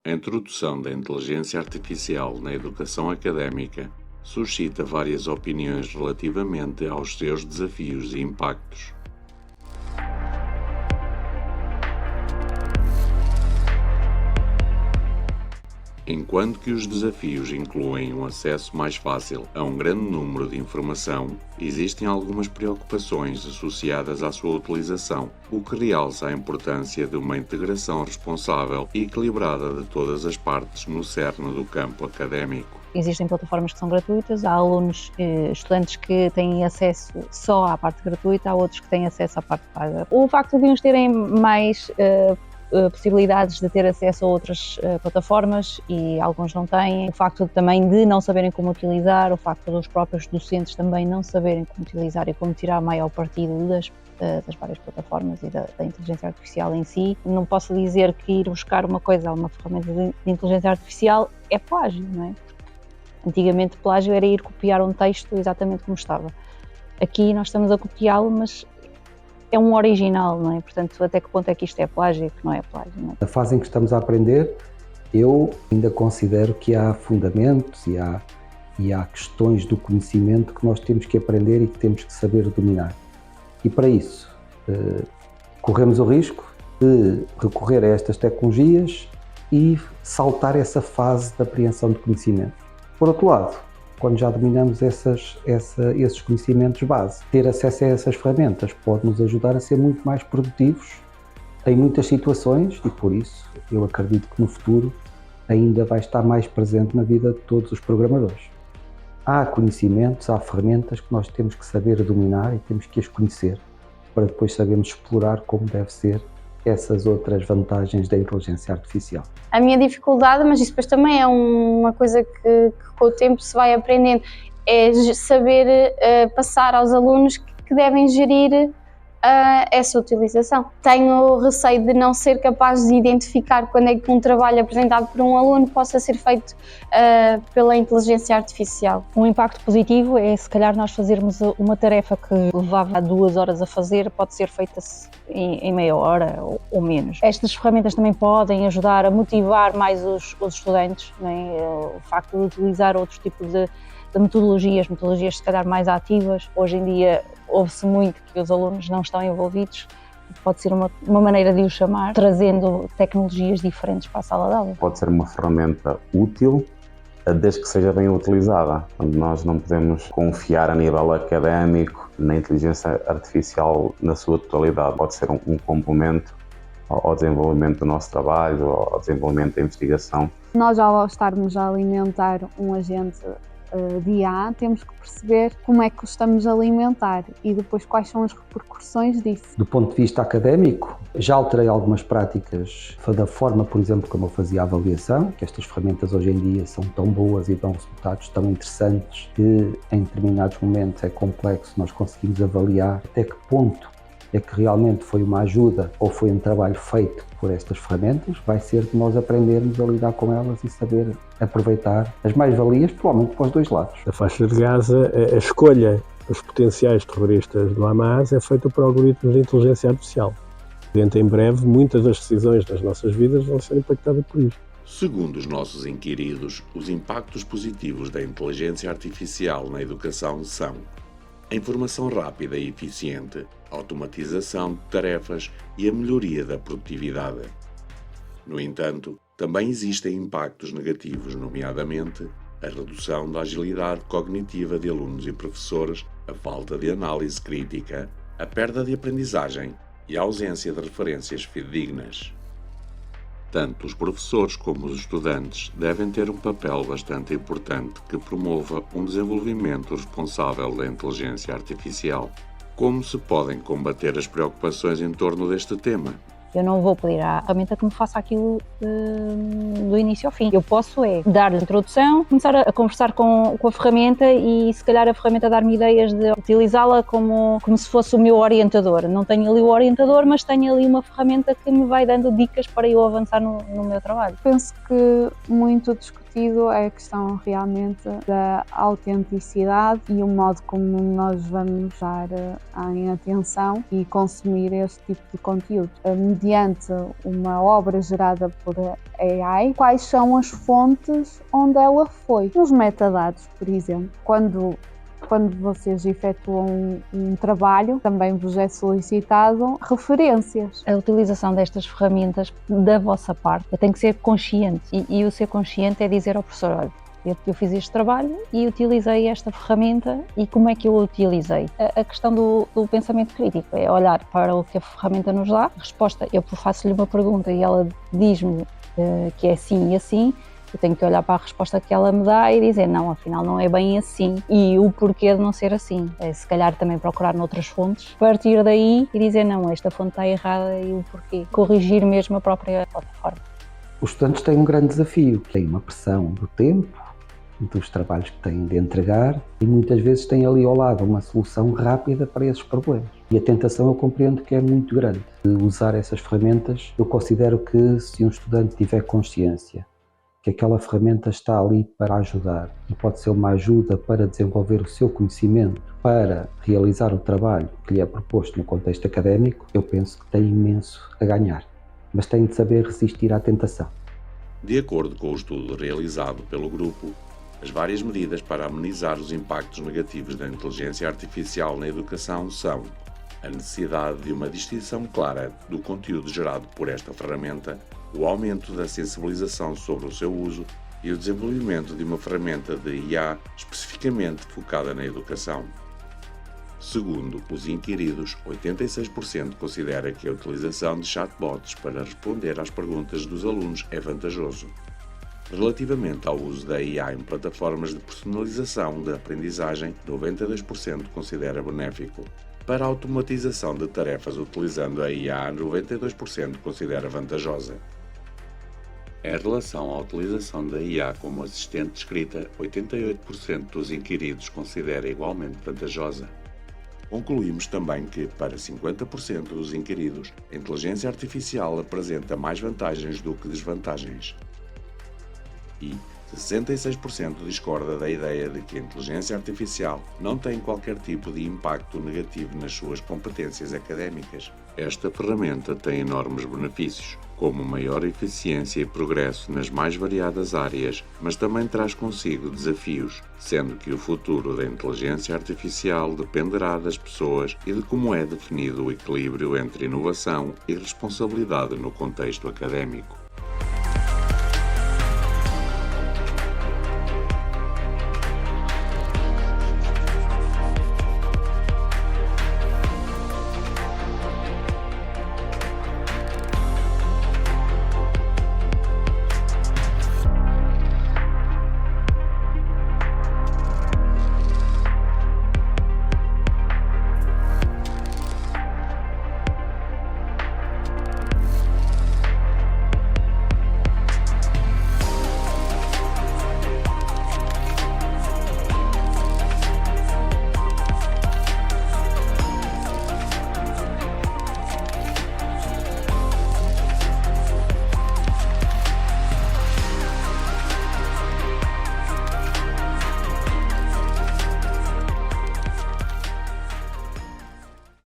A introdução da inteligência artificial na educação académica suscita várias opiniões relativamente aos seus desafios e impactos. Enquanto que os desafios incluem um acesso mais fácil a um grande número de informação, existem algumas preocupações associadas à sua utilização, o que realça a importância de uma integração responsável e equilibrada de todas as partes no cerne do campo académico. Existem plataformas que são gratuitas, há alunos, estudantes que têm acesso só à parte gratuita, há outros que têm acesso à parte paga. O facto de uns terem mais possibilidades de ter acesso a outras plataformas e alguns não têm, o facto também de não saberem como utilizar, o facto dos próprios docentes também não saberem como utilizar e como tirar maior partido das várias plataformas e da inteligência artificial em si. Não posso dizer que ir buscar uma coisa a uma ferramenta de inteligência artificial é plágio, não é? Antigamente plágio era ir copiar um texto exatamente como estava. Aqui nós estamos a copiá-lo, mas é um original, não é? Portanto, até que ponto é que isto é plágio e que não é plágio, não é? Na fase em que estamos a aprender, eu ainda considero que há fundamentos e há questões do conhecimento que nós temos que aprender e que temos que saber dominar. E para isso, corremos o risco de recorrer a estas tecnologias e saltar essa fase de apreensão de conhecimento. Por outro lado, quando já dominamos esses conhecimentos base, ter acesso a essas ferramentas pode nos ajudar a ser muito mais produtivos em muitas situações e por isso eu acredito que no futuro ainda vai estar mais presente na vida de todos os programadores. Há conhecimentos, há ferramentas que nós temos que saber dominar e temos que as conhecer para depois sabermos explorar como deve ser essas outras vantagens da inteligência artificial. A minha dificuldade, mas isso depois também é uma coisa que com o tempo se vai aprendendo, é saber passar aos alunos que devem gerir essa utilização. Tenho receio de não ser capaz de identificar quando é que um trabalho apresentado por um aluno possa ser feito pela inteligência artificial. Um impacto positivo é, se calhar, nós fazermos uma tarefa que levava 2 horas a fazer, pode ser feita em meia hora ou menos. Estas ferramentas também podem ajudar a motivar mais os estudantes, não é? O facto de utilizar outros tipos de metodologias se calhar mais ativas. Hoje em dia ouve-se muito que os alunos não estão envolvidos, pode ser uma maneira de os chamar, trazendo tecnologias diferentes para a sala de aula. Pode ser uma ferramenta útil, desde que seja bem utilizada. Nós não podemos confiar a nível académico na inteligência artificial na sua totalidade. Pode ser um complemento ao desenvolvimento do nosso trabalho, ao desenvolvimento da investigação. Nós, ao estarmos a alimentar um agente de IA, temos que perceber como é que o estamos a alimentar e depois quais são as repercussões disso. Do ponto de vista académico, já alterei algumas práticas da forma, por exemplo, como eu fazia a avaliação, que estas ferramentas hoje em dia são tão boas e dão resultados tão interessantes que em determinados momentos é complexo nós conseguimos avaliar até que ponto é que realmente foi uma ajuda ou foi um trabalho feito por estas ferramentas. Vai ser de nós aprendermos a lidar com elas e saber aproveitar as mais-valias, provavelmente para os dois lados. Na faixa de Gaza, a escolha dos potenciais terroristas do Hamas é feita por algoritmos de inteligência artificial. Dentro em breve, muitas das decisões das nossas vidas vão ser impactadas por isto. Segundo os nossos inquiridos, os impactos positivos da inteligência artificial na educação são a informação rápida e eficiente, a automatização de tarefas e a melhoria da produtividade. No entanto, também existem impactos negativos, nomeadamente a redução da agilidade cognitiva de alunos e professores, a falta de análise crítica, a perda de aprendizagem e a ausência de referências fidedignas. Tanto os professores como os estudantes devem ter um papel bastante importante que promova um desenvolvimento responsável da inteligência artificial. Como se podem combater as preocupações em torno deste tema? Eu não vou pedir à ferramenta que me faça aquilo do início ao fim. Eu posso dar-lhe a introdução, começar a conversar com a ferramenta e se calhar a ferramenta dar-me ideias de utilizá-la como se fosse o meu orientador. Não tenho ali o orientador, mas tenho ali uma ferramenta que me vai dando dicas para eu avançar no meu trabalho. Penso que muito discutido é a questão realmente da autenticidade e o modo como nós vamos dar em atenção e consumir este tipo de conteúdo. Mediante uma obra gerada por AI, quais são as fontes onde ela foi? Nos metadados, por exemplo, quando vocês efetuam um trabalho, também vos é solicitado referências. A utilização destas ferramentas da vossa parte tem que ser consciente e o ser consciente é dizer ao professor, olha, eu fiz este trabalho e utilizei esta ferramenta e como é que eu a utilizei? A questão do pensamento crítico é olhar para o que a ferramenta nos dá, a resposta, eu faço-lhe uma pergunta e ela diz-me que é assim e assim, eu tenho que olhar para a resposta que ela me dá e dizer, não, afinal não é bem assim e o porquê de não ser assim. Se calhar também procurar noutras fontes, partir daí e dizer, não, esta fonte está errada e o porquê. Corrigir mesmo a própria plataforma. Os estudantes têm um grande desafio, que tem uma pressão do tempo, dos trabalhos que têm de entregar e muitas vezes têm ali ao lado uma solução rápida para esses problemas. E a tentação eu compreendo que é muito grande. De usar essas ferramentas, eu considero que se um estudante tiver consciência que aquela ferramenta está ali para ajudar e pode ser uma ajuda para desenvolver o seu conhecimento, para realizar o trabalho que lhe é proposto no contexto académico, eu penso que tem imenso a ganhar, mas tem de saber resistir à tentação. De acordo com o estudo realizado pelo grupo, as várias medidas para amenizar os impactos negativos da inteligência artificial na educação são a necessidade de uma distinção clara do conteúdo gerado por esta ferramenta, o aumento da sensibilização sobre o seu uso e o desenvolvimento de uma ferramenta de IA especificamente focada na educação. Segundo os inquiridos, 86% considera que a utilização de chatbots para responder às perguntas dos alunos é vantajoso. Relativamente ao uso da IA em plataformas de personalização da aprendizagem, 92% considera benéfico. Para a automatização de tarefas utilizando a IA, 92% considera vantajosa. Em relação à utilização da IA como assistente de escrita, 88% dos inquiridos considera igualmente vantajosa. Concluímos também que, para 50% dos inquiridos, a inteligência artificial apresenta mais vantagens do que desvantagens. E 66% discorda da ideia de que a inteligência artificial não tem qualquer tipo de impacto negativo nas suas competências académicas. Esta ferramenta tem enormes benefícios, como maior eficiência e progresso nas mais variadas áreas, mas também traz consigo desafios, sendo que o futuro da inteligência artificial dependerá das pessoas e de como é definido o equilíbrio entre inovação e responsabilidade no contexto académico.